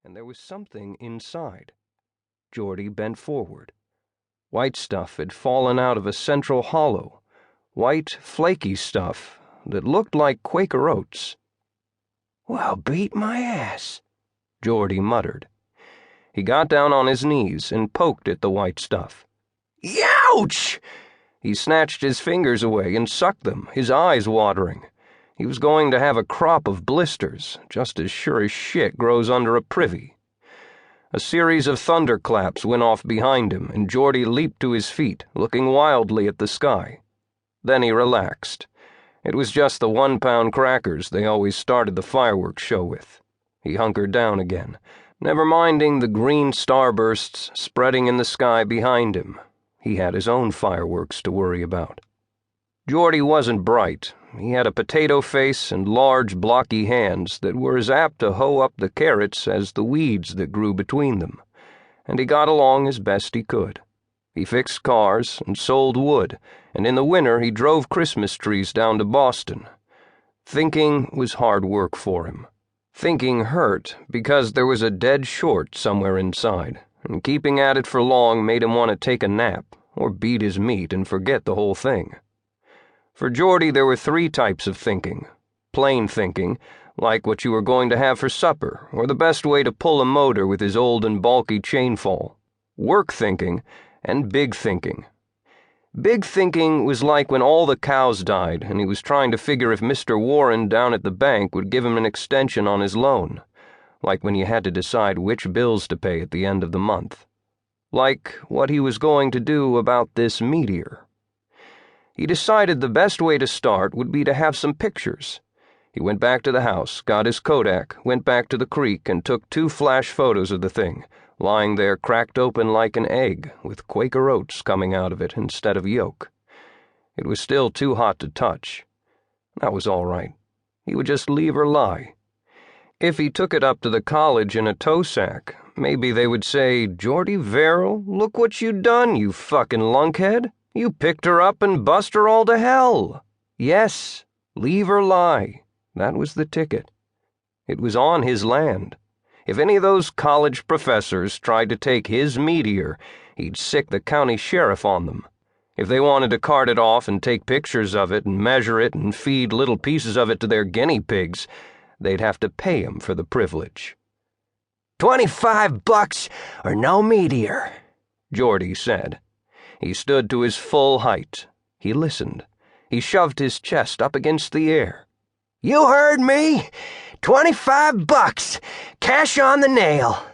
and there was something inside. Jordy bent forward. White stuff had fallen out of a central hollow, white, flaky stuff that looked like Quaker oats. "Well, beat my ass," Jordy muttered. He got down on his knees and poked at the white stuff. Youch! He snatched his fingers away and sucked them, his eyes watering. He was going to have a crop of blisters, just as sure as shit grows under a privy. A series of thunderclaps went off behind him, and Jordy leaped to his feet, looking wildly at the sky. Then he relaxed. It was just the 1-pound crackers they always started the fireworks show with. He hunkered down again, never minding the green starbursts spreading in the sky behind him. He had his own fireworks to worry about. Jordy wasn't bright. He had a potato face and large, blocky hands that were as apt to hoe up the carrots as the weeds that grew between them, and he got along as best he could. He fixed cars and sold wood, and in the winter he drove Christmas trees down to Boston. Thinking was hard work for him. Thinking hurt because there was a dead short somewhere inside, and keeping at it for long made him want to take a nap or beat his meat and forget the whole thing. For Jordy, there were 3 types of thinking. Plain thinking, like what you were going to have for supper, or the best way to pull a motor with his old and bulky chainfall. Work thinking, and big thinking. Big thinking was like when all the cows died and he was trying to figure if Mr. Warren down at the bank would give him an extension on his loan. Like when you had to decide which bills to pay at the end of the month. Like what he was going to do about this meteor. He decided the best way to start would be to have some pictures. He went back to the house, got his Kodak, went back to the creek, and took 2 flash photos of the thing, lying there cracked open like an egg, with Quaker oats coming out of it instead of yolk. It was still too hot to touch. That was all right. He would just leave her lie. If he took it up to the college in a tow sack, maybe they would say, "Jordy Verrill, look what you done, you fucking lunkhead. You picked her up and bust her all to hell." Yes, leave her lie. That was the ticket. It was on his land. If any of those college professors tried to take his meteor, he'd sick the county sheriff on them. If they wanted to cart it off and take pictures of it and measure it and feed little pieces of it to their guinea pigs, they'd have to pay him for the privilege. $25 or no meteor, Jordy said. He stood to his full height. He listened. He shoved his chest up against the air. "You heard me. $25. Cash on the nail."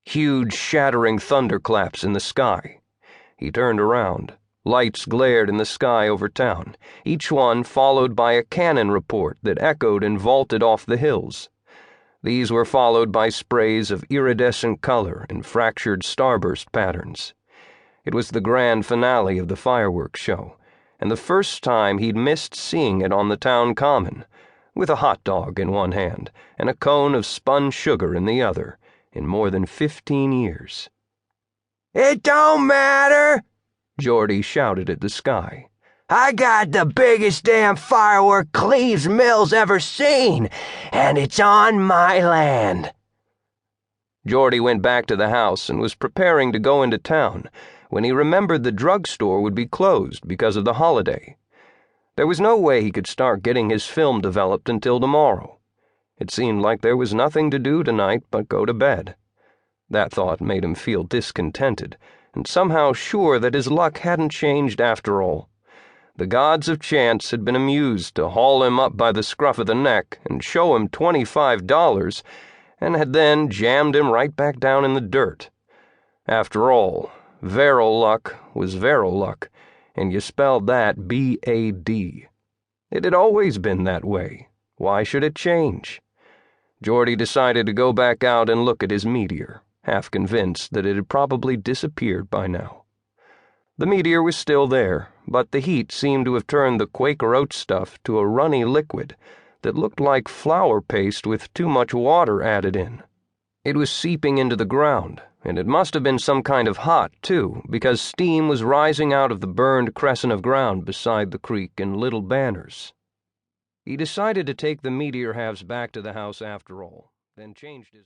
Huge, shattering thunderclaps in the sky. He turned around. Lights glared in the sky over town, each one followed by a cannon report that echoed and vaulted off the hills. These were followed by sprays of iridescent color and fractured starburst patterns. It was the grand finale of the fireworks show, and the first time he'd missed seeing it on the town common, with a hot dog in one hand and a cone of spun sugar in the other, in more than 15 years. "It don't matter," Jordy shouted at the sky. "I got the biggest damn firework Cleves Mill's ever seen, and it's on my land." Jordy went back to the house and was preparing to go into town when he remembered the drugstore would be closed because of the holiday. There was no way he could start getting his film developed until tomorrow. It seemed like there was nothing to do tonight but go to bed. That thought made him feel discontented, and somehow sure that his luck hadn't changed after all. The gods of chance had been amused to haul him up by the scruff of the neck and show him $25, and had then jammed him right back down in the dirt. After all, Verrill luck was Verrill luck, and you spelled that B-A-D. It had always been that way. Why should it change? Jordy decided to go back out and look at his meteor, half convinced that it had probably disappeared by now. The meteor was still there, but the heat seemed to have turned the Quaker oat stuff to a runny liquid that looked like flour paste with too much water added in. It was seeping into the ground, and it must have been some kind of hot, too, because steam was rising out of the burned crescent of ground beside the creek in little banners. He decided to take the meteor halves back to the house after all, then changed his